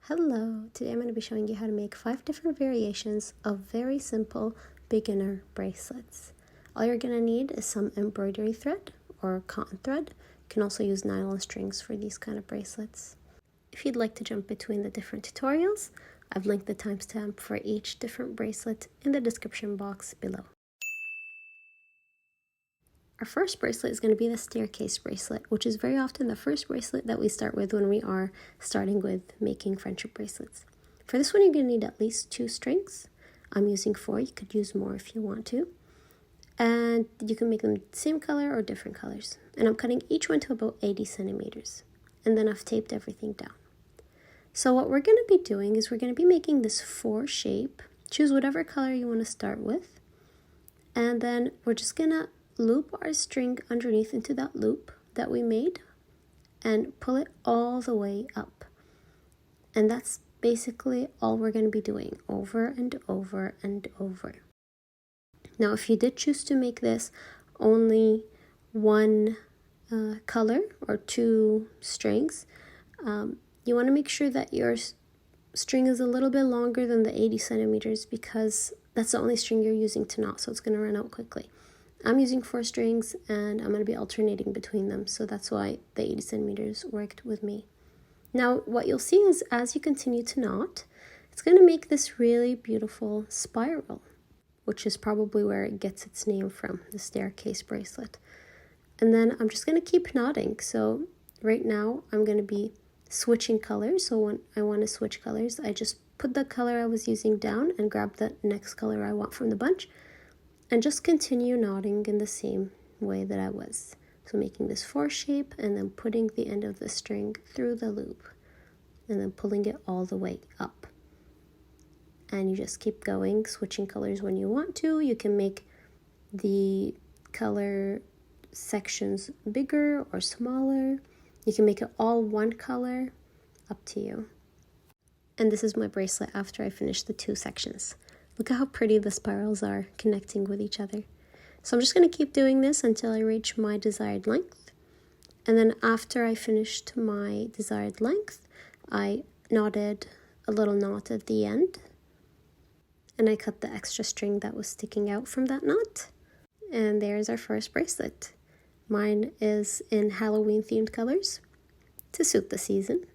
Hello, today I'm going to be showing you how to make 5 different variations of very simple beginner bracelets. All you're going to need is some embroidery thread or cotton thread. You can also use nylon strings for these kind of bracelets. If you'd like to jump between the different tutorials, I've linked the timestamp for each different bracelet in the description box below. Our first bracelet is going to be the staircase bracelet, which is very often the first bracelet that we start with when we are starting with making friendship bracelets. For this one, you're going to need at least 2 strings. I'm using 4. You could use more if you want to. And you can make them the same color or different colors. And I'm cutting each one to about 80 centimeters. And then I've taped everything down. So what we're going to be doing is we're going to be making this 4 shape. Choose whatever color you want to start with. And then we're just going to loop our string underneath into that loop that we made and pull it all the way up. And that's basically all we're going to be doing over and over and over. Now, if you did choose to make this only one color or 2 strings, you want to make sure that your string is a little bit longer than the 80 centimeters because that's the only string you're using to knot, so it's going to run out quickly. I'm using 4 strings and I'm going to be alternating between them, so that's why the 80 centimeters worked with me. Now what you'll see is as you continue to knot, it's going to make this really beautiful spiral, which is probably where it gets its name from, the staircase bracelet. And then I'm just going to keep knotting. So right now I'm going to be switching colors, so when I want to switch colors, I just put the color I was using down and grab the next color I want from the bunch. And just continue knotting in the same way that I was. So making this 4 shape and then putting the end of the string through the loop and then pulling it all the way up. And you just keep going, switching colors when you want to. You can make the color sections bigger or smaller. You can make it all one color, up to you. And this is my bracelet after I finish the 2 sections. Look at how pretty the spirals are connecting with each other. So I'm just going to keep doing this until I reach my desired length. And then after I finished my desired length, I knotted a little knot at the end. And I cut the extra string that was sticking out from that knot. And there's our first bracelet. Mine is in Halloween themed colors to suit the season.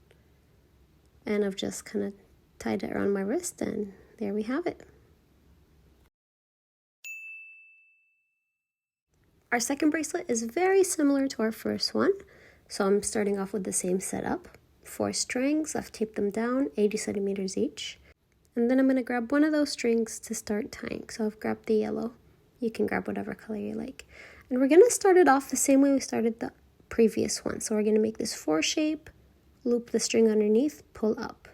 And I've just kind of tied it around my wrist and there we have it. Our second bracelet is very similar to our first one, so I'm starting off with the same setup. 4 strings, I've taped them down, 80 centimeters each. And then I'm going to grab one of those strings to start tying. So I've grabbed the yellow. You can grab whatever color you like. And we're going to start it off the same way we started the previous one. So we're going to make this 4 shape, loop the string underneath, pull up.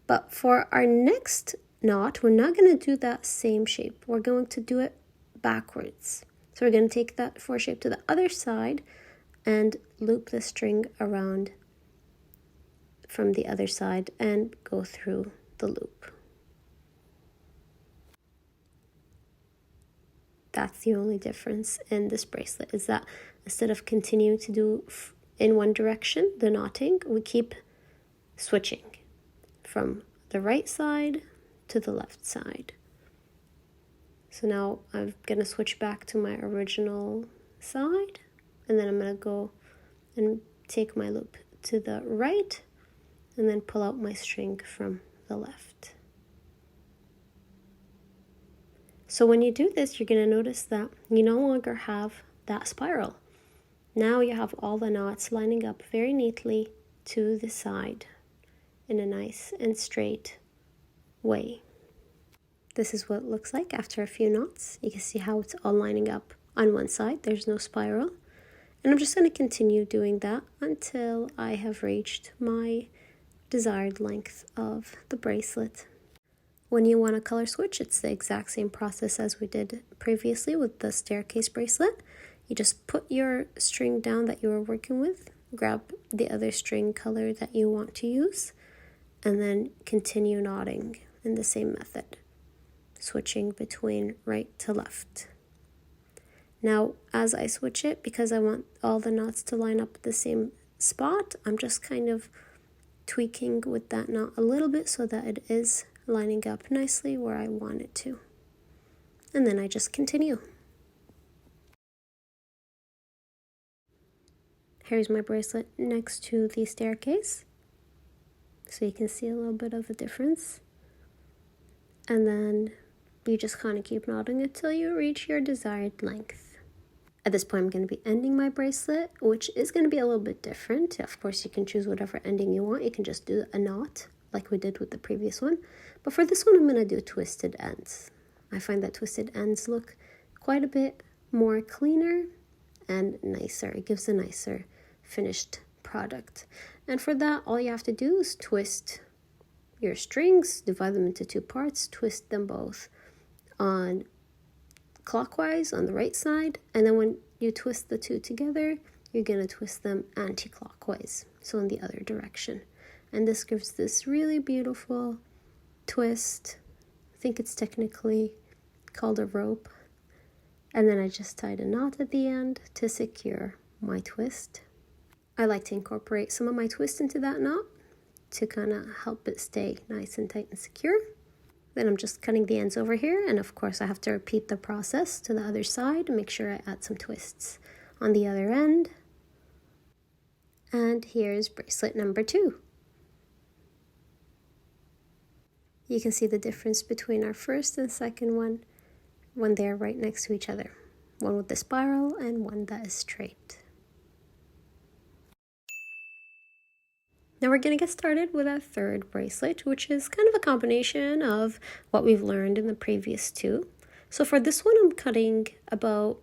But for our next knot, we're not going to do that same shape. We're going to do it backwards. So we're going to take that 4 shape to the other side and loop the string around from the other side and go through the loop. That's the only difference in this bracelet, is that instead of continuing to do in one direction, the knotting, we keep switching from the right side to the left side. So now I'm going to switch back to my original side, and then I'm going to go and take my loop to the right and then pull out my string from the left. So when you do this, you're going to notice that you no longer have that spiral. Now you have all the knots lining up very neatly to the side in a nice and straight way. This is what it looks like after a few knots. You can see how it's all lining up on one side. There's no spiral. And I'm just going to continue doing that until I have reached my desired length of the bracelet. When you want to color switch, it's the exact same process as we did previously with the staircase bracelet. You just put your string down that you were working with, grab the other string color that you want to use, and then continue knotting in the same method, switching between right to left. Now, as I switch it, because I want all the knots to line up at the same spot, I'm just kind of tweaking with that knot a little bit so that it is lining up nicely where I want it to. And then I just continue. Here's my bracelet next to the staircase, so you can see a little bit of a difference. And then you just kind of keep knotting it till you reach your desired length. At this point, I'm going to be ending my bracelet, which is going to be a little bit different. Of course, you can choose whatever ending you want. You can just do a knot like we did with the previous one. But for this one, I'm going to do twisted ends. I find that twisted ends look quite a bit more cleaner and nicer. It gives a nicer finished product. And for that, all you have to do is twist your strings, divide them into two parts, twist them both on clockwise on the right side, and then when you twist the two together, you're going to twist them anti-clockwise, so in the other direction. And this gives this really beautiful twist. I think it's technically called a rope. And then I just tied a knot at the end to secure my twist. I like to incorporate some of my twist into that knot to kind of help it stay nice and tight and secure. Then I'm just cutting the ends over here, and of course I have to repeat the process to the other side and make sure I add some twists on the other end. And here's bracelet number 2. You can see the difference between our first and second one when they're right next to each other. One with the spiral and one that is straight. Now we're going to get started with our third bracelet, which is kind of a combination of what we've learned in the previous two. So for this one, I'm cutting about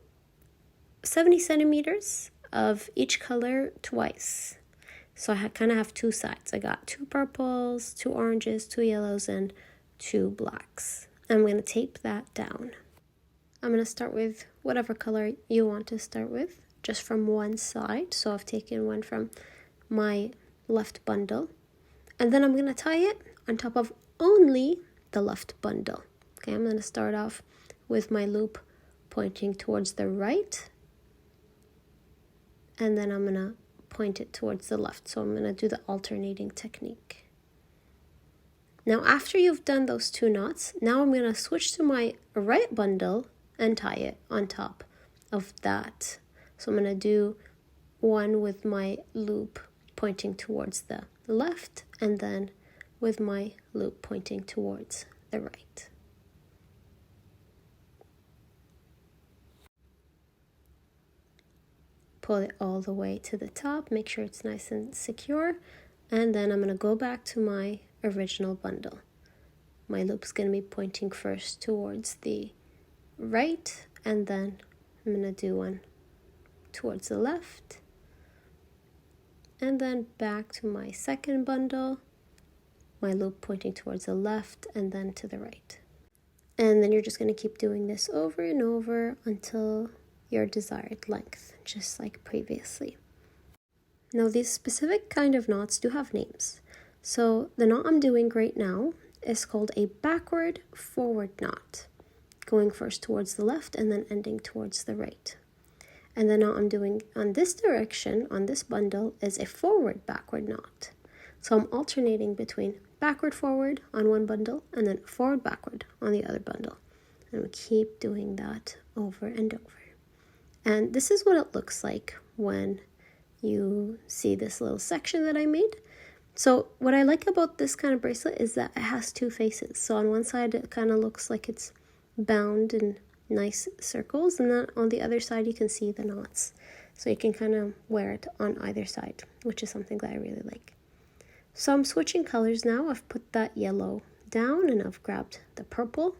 70 centimeters of each color twice. So I kind of have two sides. I got 2 purples, 2 oranges, 2 yellows, and 2 blacks. I'm going to tape that down. I'm going to start with whatever color you want to start with, just from one side. So I've taken one from my left bundle, and then I'm going to tie it on top of only the left bundle. Okay, I'm going to start off with my loop pointing towards the right, and then I'm going to point it towards the left. So I'm going to do the alternating technique. Now after you've done those 2 knots, now I'm going to switch to my right bundle and tie it on top of that. So I'm going to do one with my loop pointing towards the left, and then with my loop pointing towards the right. Pull it all the way to the top, make sure it's nice and secure, and then I'm going to go back to my original bundle. My loop's going to be pointing first towards the right, and then I'm going to do one towards the left, and then back to my second bundle, my loop pointing towards the left and then to the right. And then you're just going to keep doing this over and over until your desired length, just like previously. Now these specific kind of knots do have names. So the knot I'm doing right now is called a backward forward knot, going first towards the left and then ending towards the right. And the knot I'm doing on this direction, on this bundle, is a forward backward knot. So I'm alternating between backward forward on one bundle and then forward backward on the other bundle. And we keep doing that over and over. And this is what it looks like when you see this little section that I made. So what I like about this kind of bracelet is that it has 2 faces. So on one side it kind of looks like it's bound in nice circles, and then on the other side you can see the knots, so you can kind of wear it on either side, which is something that I really like. So I'm switching colors now. I've put that yellow down and I've grabbed the purple,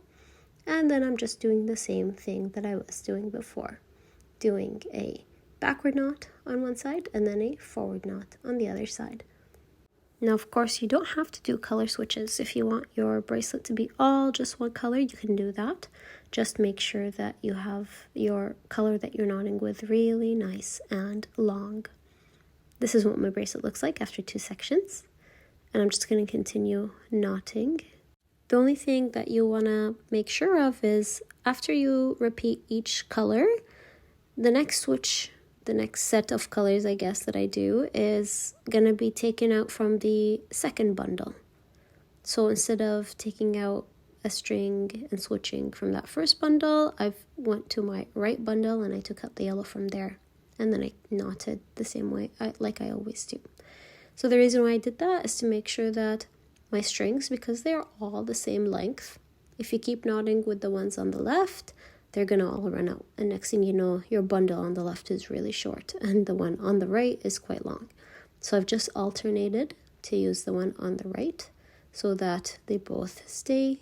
and then I'm just doing the same thing that I was doing before, doing a backward knot on one side and then a forward knot on the other side. Now, of course, you don't have to do color switches. If you want your bracelet to be all just one color, you can do that. Just make sure that you have your color that you're knotting with really nice and long. This is what my bracelet looks like after 2 sections. And I'm just going to continue knotting. The only thing that you want to make sure of is after you repeat each color, the next switch the next set of colors, I guess, that I do is gonna be taken out from the second bundle. So instead of taking out a string and switching from that first bundle, I went to my right bundle and I took out the yellow from there. And then I knotted the same way, like I always do. So the reason why I did that is to make sure that my strings, because they are all the same length, if you keep knotting with the ones on the left, they're gonna all run out. And next thing you know, your bundle on the left is really short and the one on the right is quite long. So I've just alternated to use the one on the right so that they both stay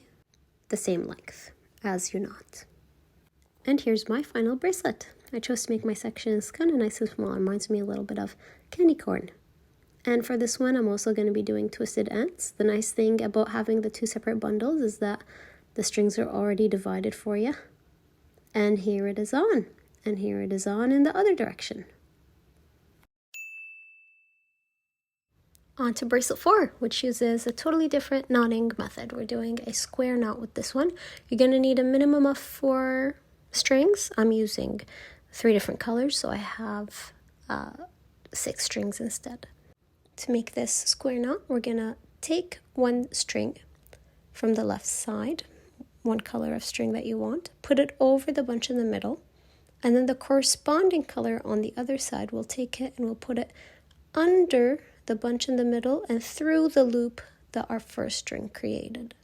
the same length as you knot. And here's my final bracelet. I chose to make my sections kind of nice and small. It reminds me a little bit of candy corn. And for this one, I'm also going to be doing twisted ends. The nice thing about having the two separate bundles is that the strings are already divided for you. And here it is on. And here it is on in the other direction. On to bracelet 4, which uses a totally different knotting method. We're doing a square knot with this one. You're going to need a minimum of 4 strings. I'm using 3 different colors, so I have 6 strings instead. To make this square knot, we're going to take 1 string from the left side, 1 color of string that you want, put it over the bunch in the middle, and then the corresponding color on the other side, we'll take it and we'll put it under the bunch in the middle and through the loop that our first string created.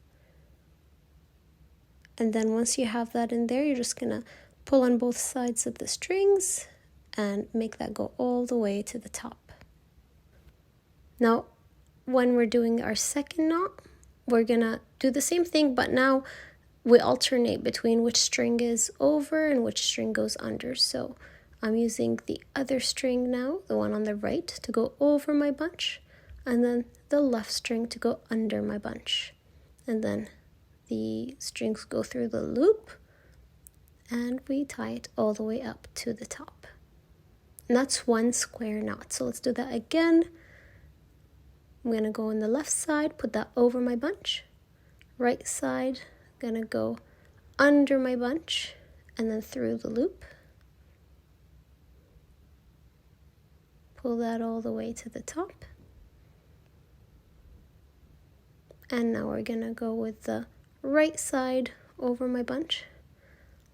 And then once you have that in there, you're just gonna pull on both sides of the strings and make that go all the way to the top. Now, when we're doing our second knot, we're gonna do the same thing, but now we alternate between which string is over and which string goes under. So I'm using the other string now, the one on the right, to go over my bunch, and then the left string to go under my bunch. And then the strings go through the loop, and we tie it all the way up to the top. And that's 1 square knot. So let's do that again. I'm gonna go on the left side, put that over my bunch. Right side, gonna go under my bunch, and then through the loop. Pull that all the way to the top. And now we're gonna go with the right side over my bunch,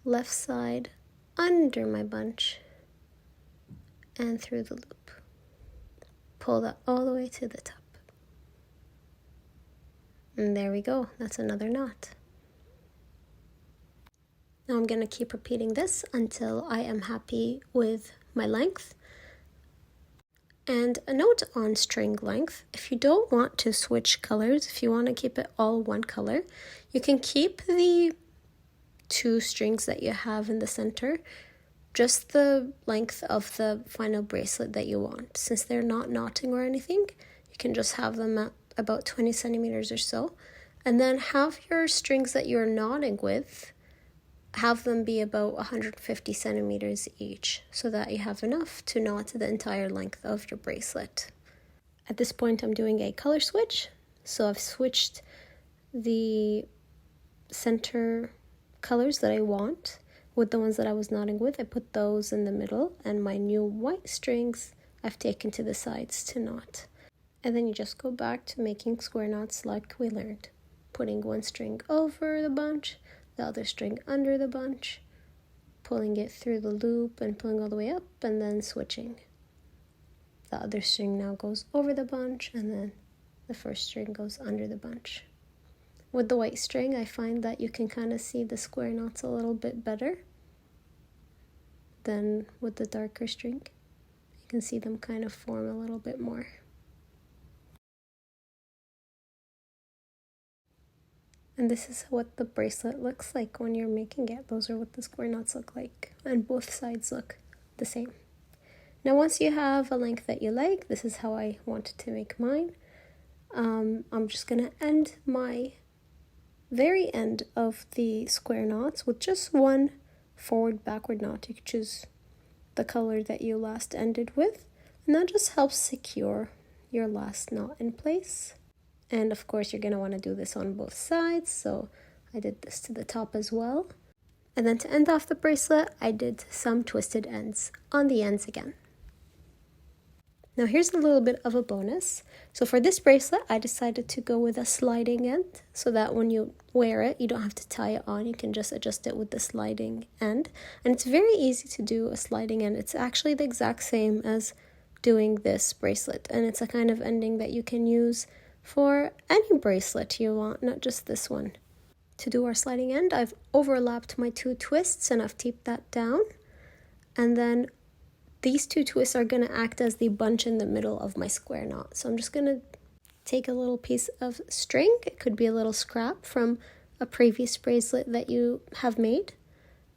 left side under my bunch, and through the loop. Pull that all the way to the top. And there we go, that's another knot. Now I'm gonna keep repeating this until I am happy with my length. And a note on string length, if you don't want to switch colors, if you want to keep it all 1 color, you can keep the 2 strings that you have in the center, just the length of the final bracelet that you want. Since they're not knotting or anything, you can just have them at about 20 centimeters or so, and then have your strings that you're knotting with, have them be about 150 centimeters each so that you have enough to knot the entire length of your bracelet. At this point, I'm doing a color switch. So I've switched the center colors that I want with the ones that I was knotting with. I put those in the middle, and my new white strings I've taken to the sides to knot. And then you just go back to making square knots like we learned. Putting 1 string over the bunch, the other string under the bunch, pulling it through the loop and pulling all the way up, and then switching. The other string now goes over the bunch, and then the first string goes under the bunch. With the white string, I find that you can kind of see the square knots a little bit better than with the darker string. You can see them kind of form a little bit more. And this is what the bracelet looks like when you're making it. Those are what the square knots look like. And both sides look the same. Now once you have a length that you like, this is how I wanted to make mine. I'm just going to end my very end of the square knots with just 1 forward-backward knot. You could choose the color that you last ended with. And that just helps secure your last knot in place. And of course, you're going to want to do this on both sides. So I did this to the top as well. And then to end off the bracelet, I did some twisted ends on the ends again. Now here's a little bit of a bonus. So for this bracelet, I decided to go with a sliding end so that when you wear it, you don't have to tie it on. You can just adjust it with the sliding end. And it's very easy to do a sliding end. It's actually the exact same as doing this bracelet. And it's a kind of ending that you can use for any bracelet you want, not just this one. To do our sliding end, I've overlapped my 2 twists and I've taped that down. And then these 2 twists are going to act as the bunch in the middle of my square knot. So I'm just going to take a little piece of string. It could be a little scrap from a previous bracelet that you have made.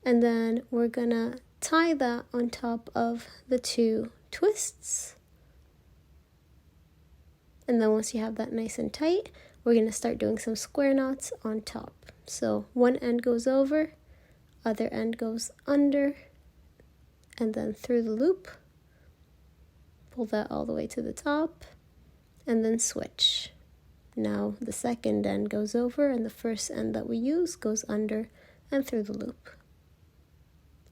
And then we're going to tie that on top of the 2 twists. And then once you have that nice and tight, we're going to start doing some square knots on top. So one end goes over, other end goes under, and then through the loop. Pull that all the way to the top, and then switch. Now the second end goes over, and the first end that we use goes under and through the loop.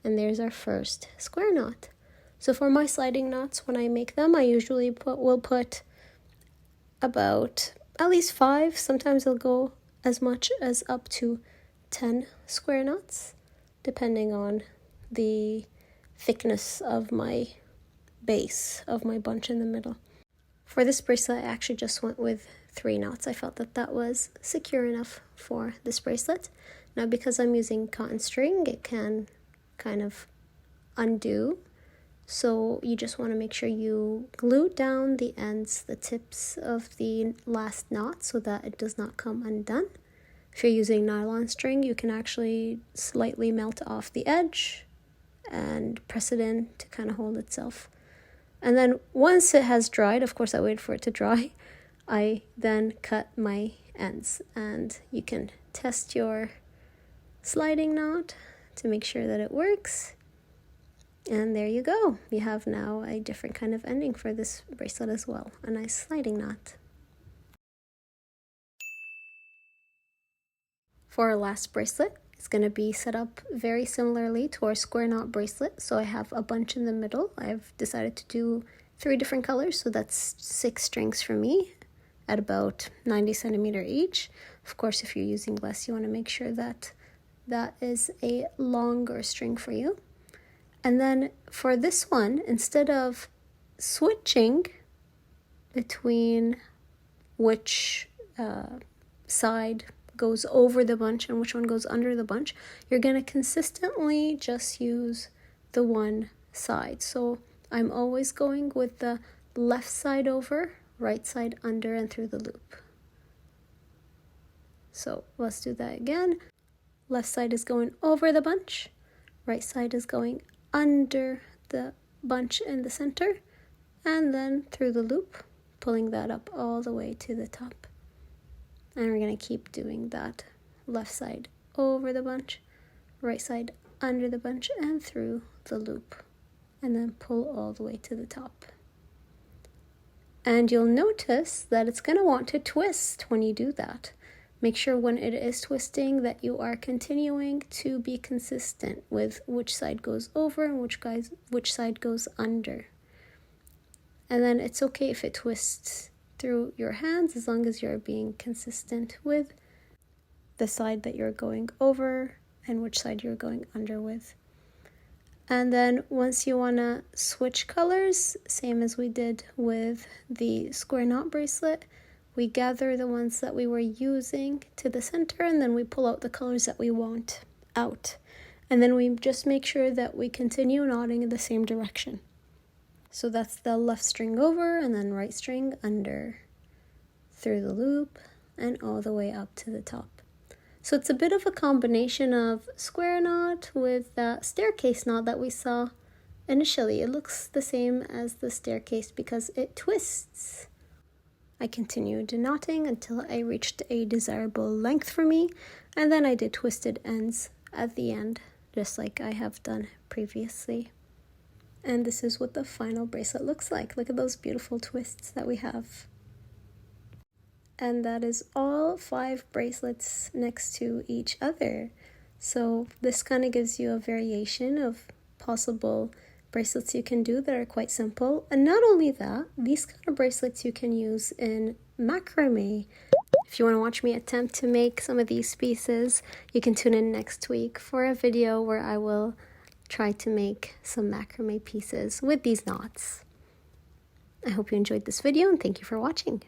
And there's our first square knot. So for my sliding knots, when I make them, I usually will put about at least 5. Sometimes I'll go as much as up to 10 square knots, depending on the thickness of my base of my bunch in the middle. For this bracelet, I actually just went with 3 knots. I felt that that was secure enough for this bracelet. Now because I'm using cotton string, it can kind of undo. So you just want to make sure you glue down the ends, the tips of the last knot so that it does not come undone. If you're using nylon string, you can actually slightly melt off the edge and press it in to kind of hold itself. And then once it has dried, of course I wait for it to dry, I then cut my ends. And you can test your sliding knot to make sure that it works. And there you go. You have now a different kind of ending for this bracelet as well. A nice sliding knot. For our last bracelet, it's going to be set up very similarly to our square knot bracelet. So I have a bunch in the middle. I've decided to do 3 different colors. So that's 6 strings for me at about 90 centimeter each. Of course, if you're using less, you want to make sure that that is a longer string for you. And then for this one, instead of switching between which side goes over the bunch and which one goes under the bunch, you're going to consistently just use the one side. So I'm always going with the left side over, right side under, and through the loop. So let's do that again. Left side is going over the bunch, right side is going under the bunch in the center, and then through the loop, pulling that up all the way to the top. And we're going to keep doing that. Left side over the bunch, right side under the bunch, and through the loop. And then pull all the way to the top. And you'll notice that it's going to want to twist when you do that. Make sure when it is twisting that you are continuing to be consistent with which side goes over and which side goes under. And then it's okay if it twists through your hands as long as you're being consistent with the side that you're going over and which side you're going under with. And then once you want to switch colors, same as we did with the square knot bracelet, we gather the ones that we were using to the center, and then we pull out the colors that we want out. And then we just make sure that we continue knotting in the same direction. So that's the left string over, and then right string under, through the loop, and all the way up to the top. So it's a bit of a combination of square knot with that staircase knot that we saw initially. It looks the same as the staircase because it twists. I continued knotting until I reached a desirable length for me, and then I did twisted ends at the end, just like I have done previously. And this is what the final bracelet looks like. Look at those beautiful twists that we have. And that is all 5 bracelets next to each other. So this kind of gives you a variation of possible bracelets you can do that are quite simple. And not only that, these kind of bracelets you can use in macrame. If you want to watch me attempt to make some of these pieces, you can tune in next week for a video where I will try to make some macrame pieces with these knots. I hope you enjoyed this video and thank you for watching.